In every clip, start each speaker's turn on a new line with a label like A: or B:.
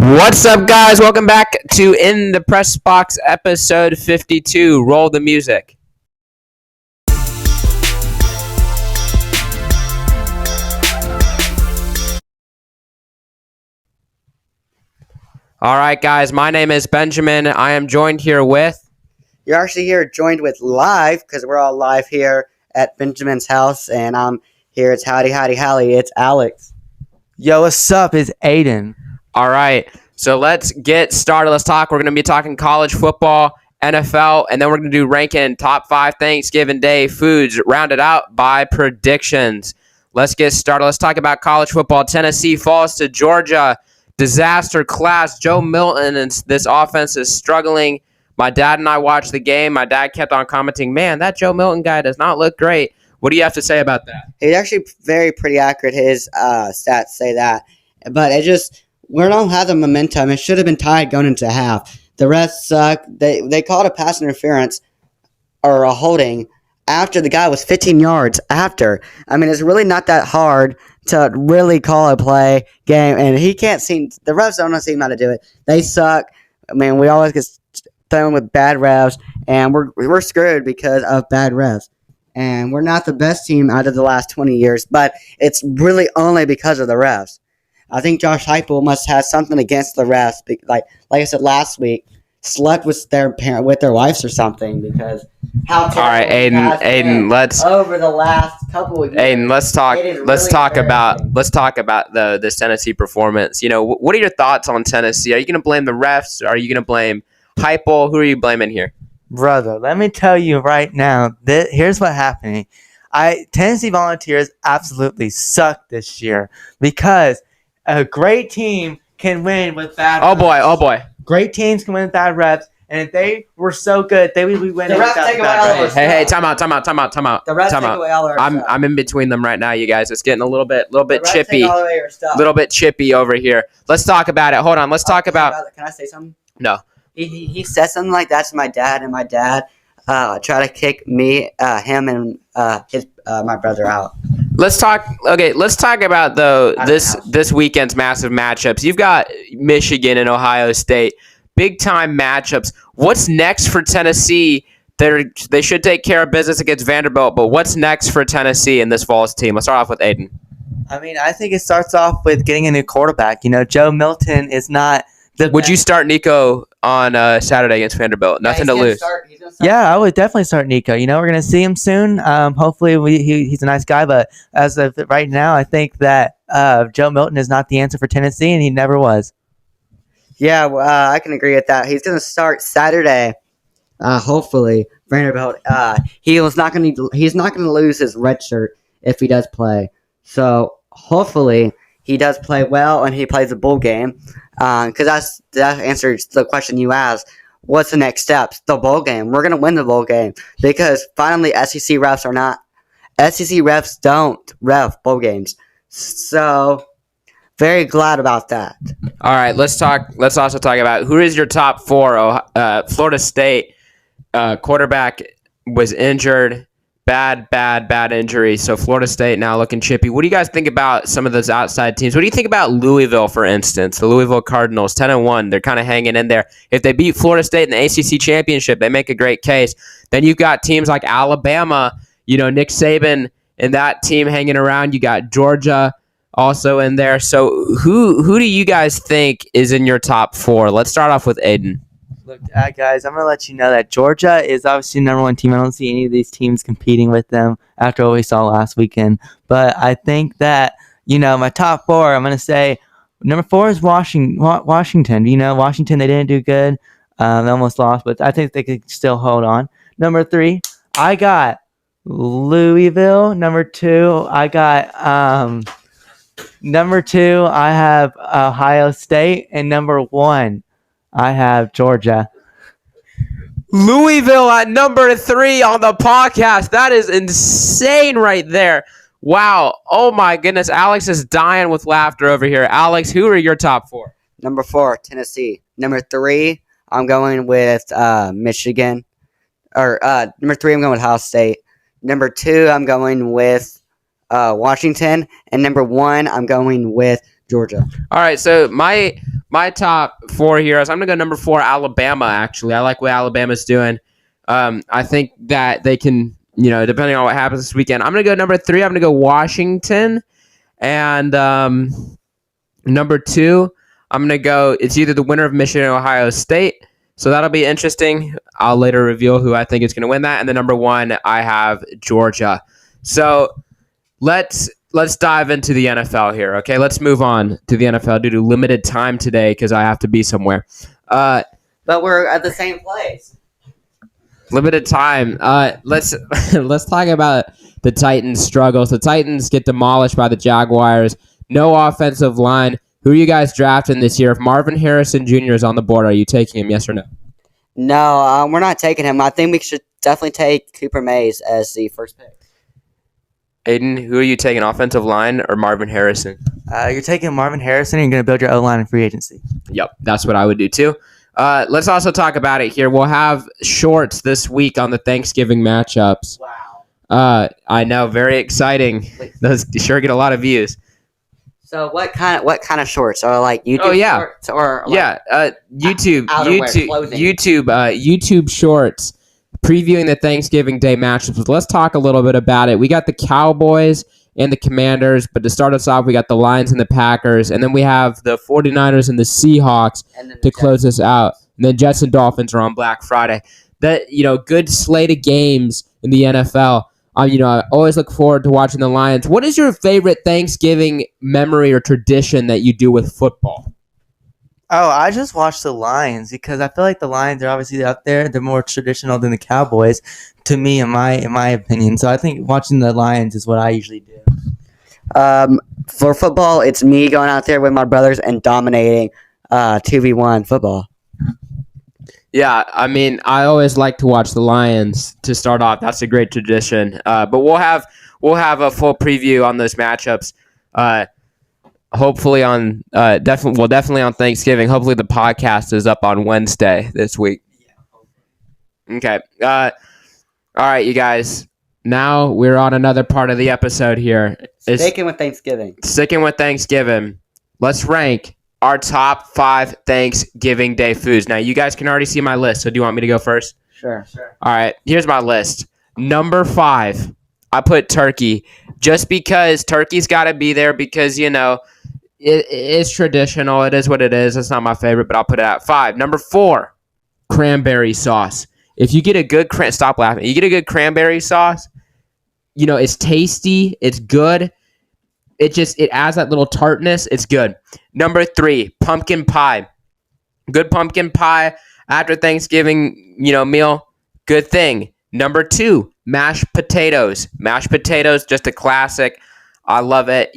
A: What's up, guys? Welcome back to In the Pressbox episode 52. Roll the music. All right, guys. My name is Benjamin. I am joined here with...
B: You're actually here joined with live because we're all live here at Benjamin's house, and I'm here. It's howdy, it's Alex.
C: Yo, what's up? It's Aiden.
A: All right. So let's get started. Let's talk. We're going to be talking college football, NFL, and then we're going to do ranking top 5 Thanksgiving Day foods rounded out by predictions. Let's get started. Let's talk about college football. Tennessee falls to Georgia. Disaster class. Joe Milton and this offense is struggling. My dad and I watched the game. My dad kept on commenting, man, that Joe Milton guy does not look great. What do you have to say about that?
B: He's actually pretty accurate. His stats say that. But we don't have the momentum. It should have been tied going into half. The refs suck. They called a pass interference or a holding after the guy was 15 yards after. I mean, it's really not that hard to really call a play game. And the refs don't seem how to do it. They suck. I mean, we always get thrown with bad refs, and we're screwed because of bad refs. And we're not the best team out of the last 20 years, but it's really only because of the refs. I think Josh Heupel must have something against the refs, like I said last week, slept with their wives or something. Because how
A: all right, Aiden, let's
B: over the last couple of years.
A: Aiden, let's talk about the Tennessee performance. You know, what are your thoughts on Tennessee? Are you going to blame the refs? Are you going to blame Heupel? Who are you blaming here?
C: Brother, let me tell you right now, here's what's happening. Tennessee Volunteers absolutely suck this year because a great team can win with bad refs.
A: Oh boy.
C: Great teams can win with bad refs, and if they were so good, they would be winning without bad refs.
A: Hey, time out.
B: The refs take away all our stuff.
A: I'm in between them right now, you guys. It's getting a little bit chippy.
B: Take all away your stuff.
A: Little bit chippy over here. Let's talk about it. Hold on. Let's talk about...
B: Can I say something?
A: No.
B: He said something like that to my dad, and my dad tried to kick me, him, and my brother out.
A: Let's talk about this weekend's massive matchups. You've got Michigan and Ohio State, big time matchups. What's next for Tennessee? They should take care of business against Vanderbilt, but what's next for Tennessee in this fall's team? Let's start off with Aiden.
C: I mean, I think it starts off with getting a new quarterback. You know, Joe Milton is not the
A: Would you start Nico on Saturday against Vanderbilt? Nothing to lose.
C: Yeah, I would definitely start Nico. You know, we're going to see him soon. Hopefully, he's a nice guy. But as of right now, I think that Joe Milton is not the answer for Tennessee, and he never was.
B: Yeah, I can agree with that. He's going to start Saturday. Hopefully, Vanderbilt. He's not going to lose his red shirt if he does play. So hopefully, he does play well and he plays a bowl game. Because that answers the question you asked. What's the next steps? The bowl game. We're going to win the bowl game because finally SEC refs don't ref bowl games. So, very glad about that.
A: All right, let's also talk about who is your top 4. Florida State quarterback was injured. Bad injury. So Florida State now looking chippy. What do you guys think about some of those outside teams? What do you think about Louisville, for instance? The Louisville Cardinals, 10-1. They're kind of hanging in there. If they beat Florida State in the ACC championship, they make a great case. Then you've got teams like Alabama, you know, Nick Saban and that team hanging around. You got Georgia also in there. So who do you guys think is in your top 4? Let's start off with Aiden.
C: Look, guys, I'm going to let you know that Georgia is obviously the number 1 team. I don't see any of these teams competing with them after what we saw last weekend. But I think that, you know, my top 4, I'm going to say number 4 is Washington. You know, Washington, they didn't do good. They almost lost, but I think they could still hold on. Number 3, I got Louisville. Number 2, I have Ohio State. And number 1, I have Georgia.
A: Louisville at number 3 on the podcast. That is insane right there. Wow. Oh, my goodness. Alex is dying with laughter over here. Alex, who are your top 4?
B: Number 4, Tennessee. Number 3, I'm going with Michigan. Number 3, I'm going with Ohio State. Number 2, I'm going with Washington. And number 1, I'm going with Georgia.
A: All right, so my my top 4 heroes. I'm gonna go number 4, Alabama. Actually, I like what Alabama's doing. I think that they can, depending on what happens this weekend. I'm gonna go number 3. I'm gonna go Washington, and number 2, I'm gonna go. It's either the winner of Michigan or Ohio State. So that'll be interesting. I'll later reveal who I think is going to win that. And the number 1, I have Georgia. So let's dive into the NFL here. Okay, let's move on to the NFL due to limited time today because I have to be somewhere.
B: But we're at the same place.
A: Limited time. Let's talk about the Titans' struggles. The Titans get demolished by the Jaguars. No offensive line. Who are you guys drafting this year? If Marvin Harrison Jr. is on the board, are you taking him, yes or no?
B: No, we're not taking him. I think we should definitely take Cooper Mays as the first pick.
A: Aiden, who are you taking, offensive line or Marvin Harrison?
C: You're taking Marvin Harrison and you're going to build your O-line in free agency.
A: Yep, that's what I would do too. Let's also talk about it here. We'll have shorts this week on the Thanksgiving matchups.
B: Wow.
A: I know, very exciting. Those sure get a lot of views.
B: So what kind of shorts? Or like YouTube shorts or like
A: YouTube
B: outerwear,
A: YouTube shorts previewing the Thanksgiving Day matchups. Let's talk a little bit about it. We got the Cowboys and the Commanders, but to start us off, we got the Lions and the Packers, and then we have the 49ers and the Seahawks to close us out. And then Jets and Dolphins are on Black Friday. That good slate of games in the NFL. I always look forward to watching the Lions. What is your favorite Thanksgiving memory or tradition that you do with football?
C: Oh, I just watch the Lions because I feel like the Lions are obviously up there. They're more traditional than the Cowboys, to me, in my opinion. So I think watching the Lions is what I usually do.
B: For football, it's me going out there with my brothers and dominating 2v1 football.
A: Yeah, I always like to watch the Lions to start off. That's a great tradition. But we'll have a full preview on those matchups. Hopefully on definitely on Thanksgiving. Hopefully the podcast is up on Wednesday this week. Okay. All right, you guys. Now we're on another part of the episode here.
B: Sticking with Thanksgiving.
A: Let's rank our top 5 Thanksgiving Day foods. Now, you guys can already see my list, so do you want me to go first?
B: Sure.
A: All right, here's my list. Number 5, I put turkey, just because turkey's got to be there because, it is traditional. It is what it is. It's not my favorite, but I'll put it at 5. Number 4, cranberry sauce. If you get a good stop laughing. You get a good cranberry sauce, it's tasty, it's good. It adds that little tartness. It's good. Number 3, pumpkin pie. Good pumpkin pie after Thanksgiving, meal. Good thing. Number 2, mashed potatoes. Mashed potatoes, just a classic. I love it.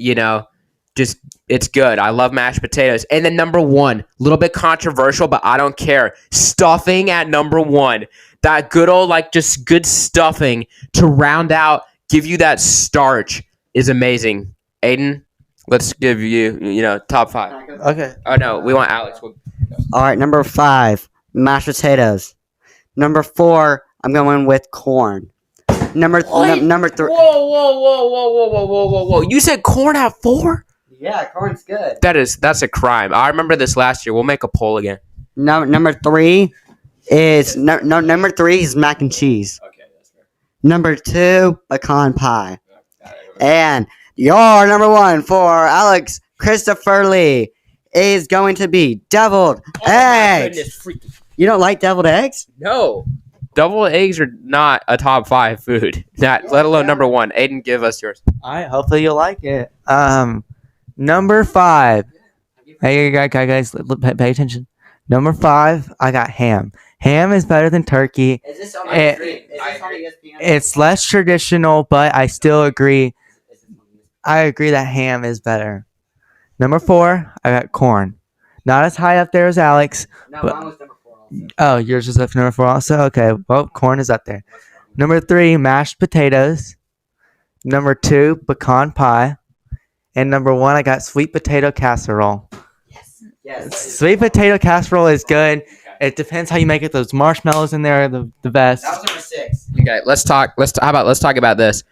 A: It's good. I love mashed potatoes. And then number 1, a little bit controversial, but I don't care. Stuffing at number 1. That good old, just good stuffing to round out, give you that starch is amazing. Aiden, let's give you, top 5.
C: Okay.
A: Oh, no, we want Alex.
B: All right, number 5, mashed potatoes. Number 4, I'm going with corn. Number 3.
A: Whoa. You said corn at 4?
B: Yeah, corn's good.
A: That's a crime. I remember this last year. We'll make a poll again.
B: Number 3 is number 3 is mac and cheese.
A: Okay, that's fair.
B: Number 2, pecan pie. And your number 1 for Alex Christopher Lee is going to be deviled eggs. You don't like deviled eggs?
A: No. Deviled eggs are not a top 5 food. Let alone number 1. Aiden, give us yours.
C: All right, hopefully you'll like it. Number 5. Hey, guys, pay attention. Number 5, I got ham. Ham is better than turkey.
B: Is this on my street? Is this on ESPN?
C: It's less traditional, but I still agree. I agree that ham is better. Number 4, I got corn. Not as high up there as Alex.
B: No, mine was number 4 also.
C: Oh, yours is up number 4 also? Okay, well, corn is up there. Number 3, mashed potatoes. Number 2, pecan pie. And number 1, I got sweet potato casserole.
B: Yes.
C: Sweet potato casserole is good. It depends how you make it. Those marshmallows in there are the best.
B: That was number 6.
A: Okay, let's talk about this.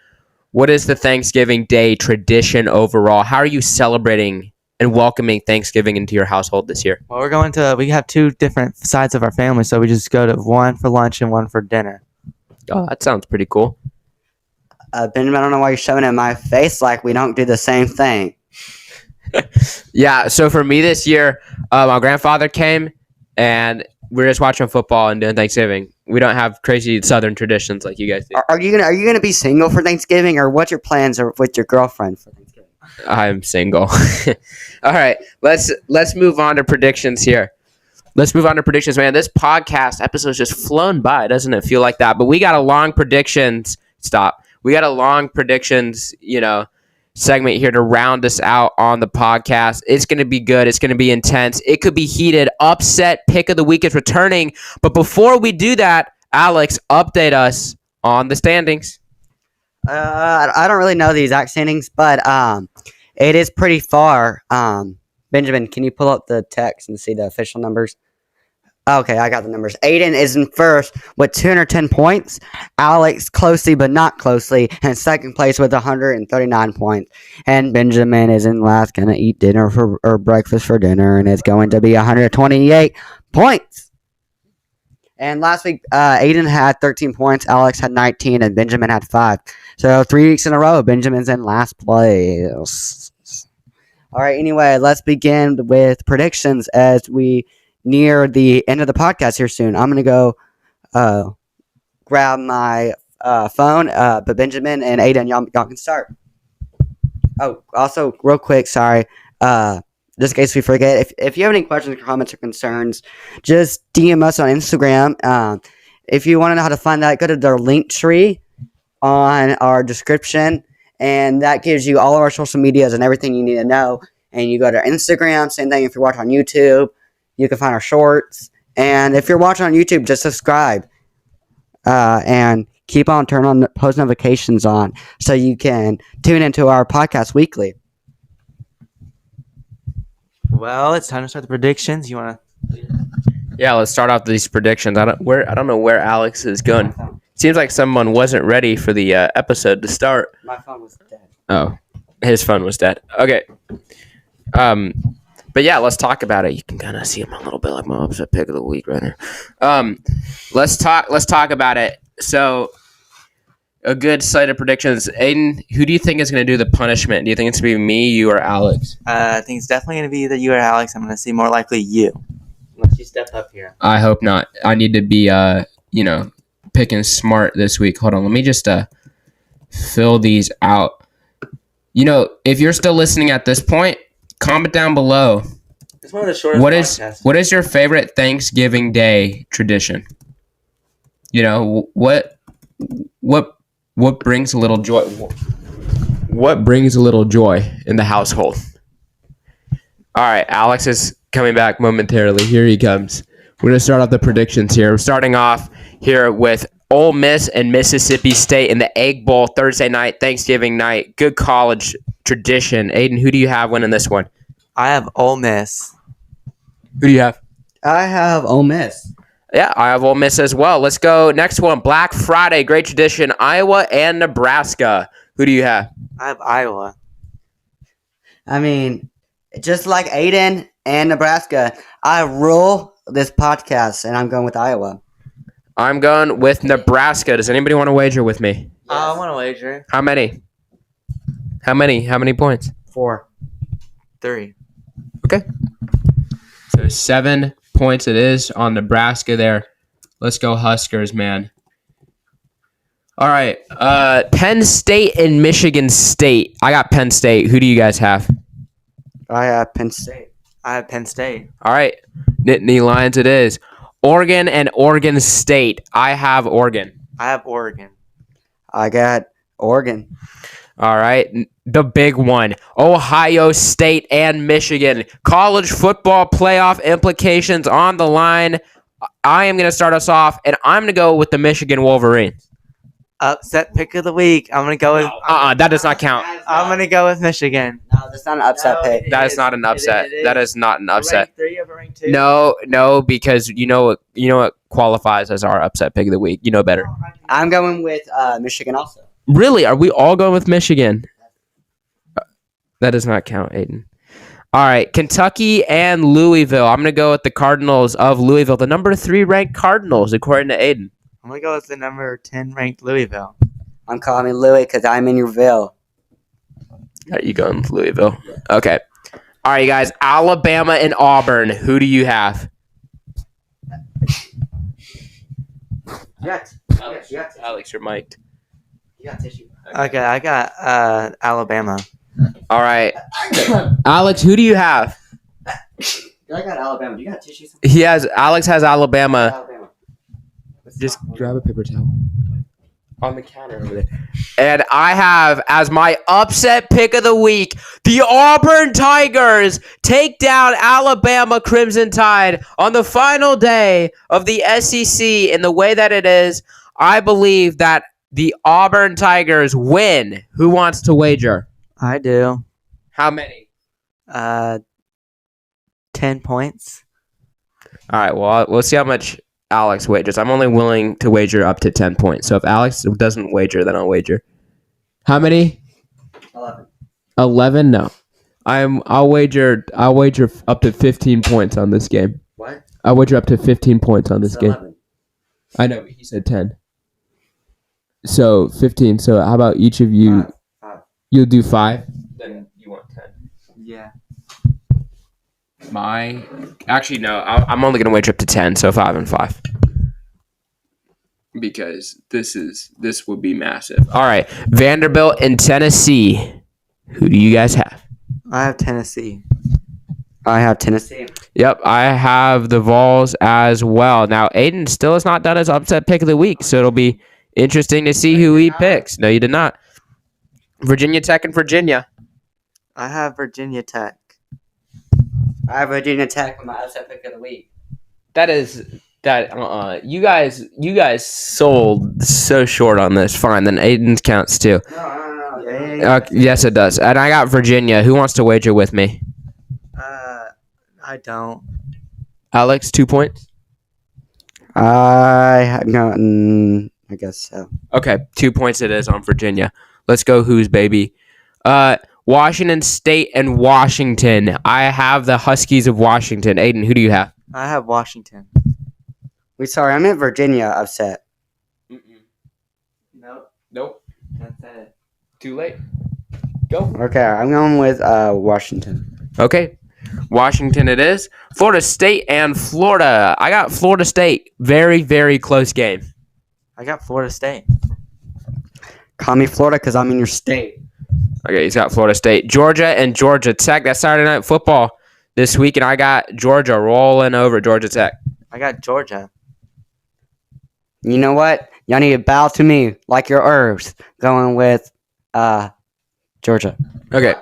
A: What is the Thanksgiving Day tradition overall? How are you celebrating and welcoming Thanksgiving into your household this year?
C: Well, we have two different sides of our family, so we just go to one for lunch and one for dinner.
A: Oh, that sounds pretty cool.
B: Benjamin, I don't know why you're shoving it in my face like we don't do the same thing.
A: Yeah, so for me this year, my grandfather came, and we're just watching football and doing Thanksgiving. We don't have crazy Southern traditions like you guys do.
B: Are you gonna be single for Thanksgiving, or what's your plans with your girlfriend for Thanksgiving?
A: I'm single. All right, let's move on to predictions here. Let's move on to predictions, man. This podcast episode's just flown by, doesn't it feel like that? But we got a long predictions. We got a long predictions, segment here to round us out on the podcast. It's going to be good. It's going to be intense. It could be heated. Upset pick of the week is returning. But before we do that, Alex, update us on the standings.
B: I don't really know the exact standings, but it is pretty far. Benjamin, can you pull up the text and see the official numbers? Okay, I got the numbers. Aiden is in first with 210 points. Alex closely but not closely in second place with 139 points. And Benjamin is in last, gonna eat dinner or breakfast for dinner, and it's going to be 128 points. And last week, Aiden had 13 points, Alex had 19, and Benjamin had 5. So 3 weeks in a row, Benjamin's in last place. All right, anyway, let's begin with predictions as we near the end of the podcast here soon. I'm going to go grab my phone, but Benjamin and Aiden, y'all can start. Oh, also, real quick, sorry, just in case we forget, if you have any questions, comments, or concerns, just DM us on Instagram. If you want to know how to find that, go to the link tree on our description, and that gives you all of our social medias and everything you need to know. And you go to Instagram, same thing if you're watching on YouTube. You can find our shorts. And if you're watching on YouTube, just subscribe. And keep on turning on post notifications on so you can tune into our podcast weekly.
C: Well, it's time to start the predictions. You want to?
A: Yeah, let's start off these predictions. I don't know where Alex is going. Seems like someone wasn't ready for the episode to start.
B: My phone was dead.
A: Oh, his phone was dead. Okay. But yeah, let's talk about it. You can kind of see him a little bit like my upset pick of the week right there. Let's talk about it. So, a good slate of predictions. Aiden, who do you think is going to do the punishment? Do you think it's going to be me, you, or Alex?
C: I think it's definitely going to be either you or Alex. I'm going to say more likely you. Unless you step up here.
A: I hope not. I need to be, picking smart this week. Hold on, let me just fill these out. If you're still listening at this point, comment down below.
C: It's one of the shortest podcasts.
A: What is your favorite Thanksgiving Day tradition? What brings a little joy? What brings a little joy in the household? All right, Alex is coming back momentarily. Here he comes. We're going to start off the predictions here. We're starting off here with Ole Miss and Mississippi State in the Egg Bowl Thursday night, Thanksgiving night. Good college tradition. Aiden, who do you have winning this one?
C: I have Ole Miss.
A: Who do you have?
B: I have Ole Miss.
A: Yeah, I have Ole Miss as well. Let's go. Next one, Black Friday, great tradition. Iowa and Nebraska. Who do you have?
C: I have Iowa.
B: I mean, just like Aiden and Nebraska, I rule this podcast, and I'm going with Iowa.
A: I'm going with Nebraska. Does anybody want to wager with me?
C: Yes. I want to wager.
A: How many? How many points?
B: 4.
C: 3.
A: Okay. So 7 points it is on Nebraska there. Let's go Huskers, man. All right. Penn State and Michigan State. I got Penn State. Who do you guys have?
B: I have Penn State.
C: I have Penn State.
A: All right. Nittany Lions it is. Oregon and Oregon State. I have Oregon.
C: I have Oregon.
B: I got Oregon.
A: All right. The big one. Ohio State and Michigan. College football playoff implications on the line. I am going to start us off, and I'm going to go with the Michigan Wolverines.
C: Upset pick of the week. I'm going to go with...
A: that does not count.
C: I'm going to go with Michigan.
B: No, that's not an upset pick.
A: That is not an upset. That is not an upset.
C: Rank 3 over rank 2?
A: No, because you know what qualifies as our upset pick of the week. You know better.
B: I'm going with Michigan also.
A: Really? Are we all going with Michigan? That does not count, Aiden. All right, Kentucky and Louisville. I'm going to go with the Cardinals of Louisville, the number 3 ranked Cardinals, according to Aiden.
C: I'm going to go with the number 10 ranked Louisville.
B: I'm calling me Louis because I'm in your Ville.
A: Are you going with Louisville? Okay. All right, guys. Alabama and Auburn. Who do you have?
B: Yes.
A: Alex, you're mic'd.
B: You got tissue.
C: Okay, I got Alabama.
A: All right. Alex, who do you have?
B: I got Alabama. Do you got tissue?
A: Alex has Alabama.
B: Alabama.
A: Just grab a paper towel. On the counter over there. And I have, as my upset pick of the week, the Auburn Tigers take down Alabama Crimson Tide on the final day of the SEC in the way that it is. I believe that the Auburn Tigers win. Who wants to wager?
C: I do.
A: How many?
C: 10 points.
A: All right, well, we'll see how much Alex wagers. I'm only willing to wager up to 10 points. So if Alex doesn't wager, then I'll wager. How many?
B: 11.
A: 11? No. I'll wager up to 15 points on this game.
B: What?
A: I'll wager up to 15 points on this
B: It's
A: game.
B: 11.
A: I know, but he said 10. So 15. So how about each of you?
B: Five.
A: You'll do 5? Then you want 10.
C: Yeah.
A: Actually, no. I'm only going to wager up to 10, so 5 and 5. Because this would be massive. All right. Vanderbilt and Tennessee. Who do you guys have?
C: I have Tennessee.
B: I have Tennessee.
A: Yep, I have the Vols as well. Now, Aiden still has not done his upset pick of the week, so it'll be interesting to see who he picks. No, you did not. Virginia Tech and Virginia.
C: I have Virginia Tech.
B: I have Virginia Tech for my upset pick of the week.
A: You guys sold so short on this. Fine, then Aiden's counts too.
B: No.
A: Yes, it does. And I got Virginia. Who wants to wager with me?
C: I don't.
A: Alex, 2 points.
B: I guess so.
A: Okay, 2 points it is on Virginia. Let's go Who's, baby. Washington State and Washington. I have the Huskies of Washington. Aiden, who do you have?
C: I have Washington.
B: Sorry, I meant Virginia upset.
A: Nope. That's it. Too late. Go.
B: Okay, I'm going with Washington.
A: Okay. Washington it is. Florida State and Florida. I got Florida State. Very, very close game.
C: I got Florida State.
B: Call me Florida because I'm in your state.
A: Okay, he's got Florida State. Georgia and Georgia Tech. That's Saturday Night Football this week, and I got Georgia rolling over Georgia Tech.
C: I got Georgia.
B: You know what? Y'all need to bow to me like your herbs. Going with Georgia.
A: Okay.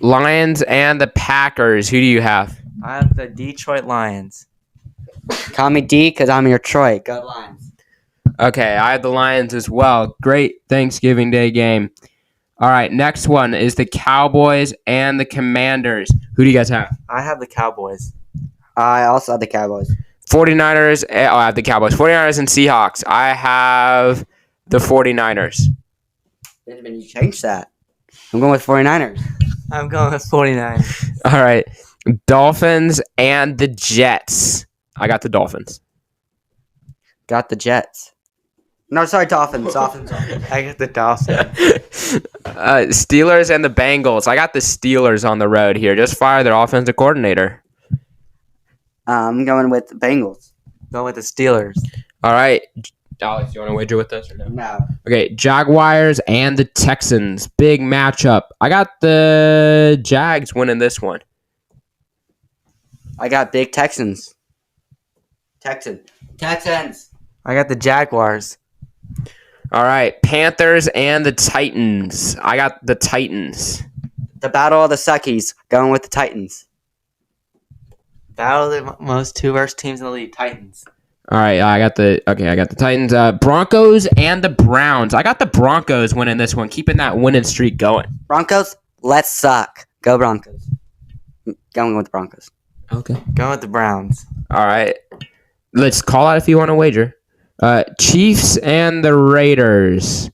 A: Lions and the Packers. Who do you have?
C: I have the Detroit Lions.
B: Call me D because I'm your Troy. Go Lions.
A: Okay, I have the Lions as well. Great Thanksgiving Day game. All right, next one is the Cowboys and the Commanders. Who do you guys have?
C: I have the Cowboys.
B: I also have the Cowboys.
A: 49ers. I have the Cowboys. 49ers and Seahawks. I have the 49ers.
B: Benjamin, you changed that. I'm going with 49ers.
C: I'm going with 49.
A: All right, Dolphins and the Jets. I got the Dolphins.
B: Got the Jets. No, sorry, Dolphins. Dolphins.
C: I got the Dolphins.
A: Steelers and the Bengals. I got the Steelers on the road here. Just fire their offensive coordinator.
B: I'm going with the Bengals.
C: Going with the Steelers.
A: All right. Alex, you want to wager with us or no?
B: No.
A: Okay, Jaguars and the Texans. Big matchup. I got the Jags winning this one.
B: I got big Texans. Texans.
C: I got the Jaguars.
A: All right, Panthers and the Titans. I got the Titans.
B: The battle of the suckies. Going with the Titans.
C: Battle of the most two worst teams in the league, Titans.
A: All right, I got the Titans. Broncos and the Browns. I got the Broncos winning this one, keeping that winning streak going.
B: Broncos, let's suck. Go Broncos. Going with the Broncos.
A: Okay.
C: Going with the Browns.
A: All right. Let's call out if you want to wager. Chiefs and the Raiders.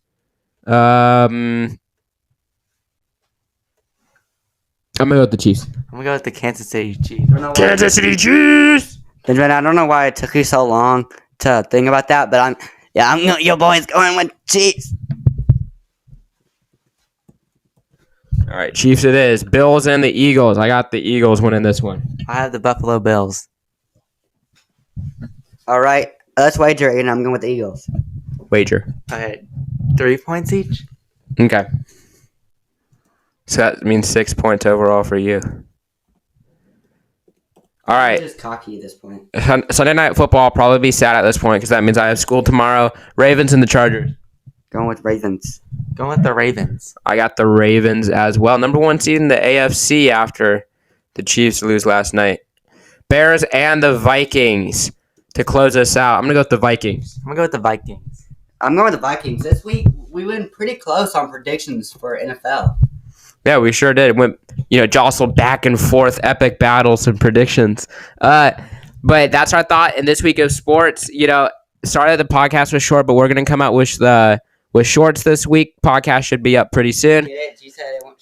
A: I'm gonna go with the Chiefs.
C: I'm gonna go with the Kansas City Chiefs.
A: Kansas City Chiefs.
B: Benjamin, I don't know why it took you so long to think about that, but your boy's going with Chiefs.
A: All right, Chiefs it is. Bills and the Eagles. I got the Eagles winning this one.
C: I have the Buffalo Bills.
B: All right, let's wager, and I'm going with the Eagles.
A: Wager.
C: Okay, 3 points each.
A: Okay. So that means 6 points overall for you. All
B: I'm
A: right.
B: just cocky at this point.
A: Sunday Night Football will probably be sad at this point because that means I have school tomorrow. Ravens and the Chargers.
B: Going with Ravens.
C: Going with the Ravens.
A: I got the Ravens as well. Number 1 seed in the AFC after the Chiefs lose last night. Bears and the Vikings to close us out. I'm going to go with the Vikings.
C: I'm gonna go with the Vikings.
B: I'm going with the Vikings. This week, we went pretty close on predictions for NFL.
A: Yeah, we sure did. It went, jostled back and forth, epic battles and predictions. But that's our thought in this week of sports. Started the podcast was short, but we're going to come out with shorts this week. Podcast should be up pretty soon.
B: Get it? You said it was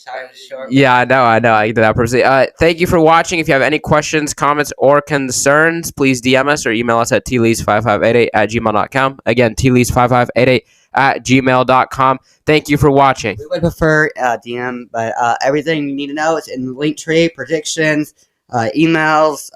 B: short.
A: Yeah, I know. I did that purposely. Thank you for watching. If you have any questions, comments, or concerns, please DM us or email us at tlees5588@gmail.com. Again, tlees5588@gmail.com. Thank you for watching.
B: We would prefer DM, but everything you need to know is in the link tree, predictions, emails,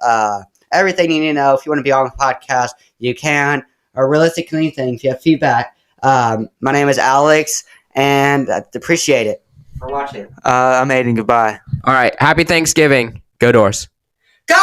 B: everything you need to know. If you want to be on the podcast, you can. Or realistically, anything. If you have feedback, my name is Alex, and I appreciate it for watching.
C: I'm Aiden. Goodbye.
A: All right. Happy Thanksgiving. Go Doors.
B: Go!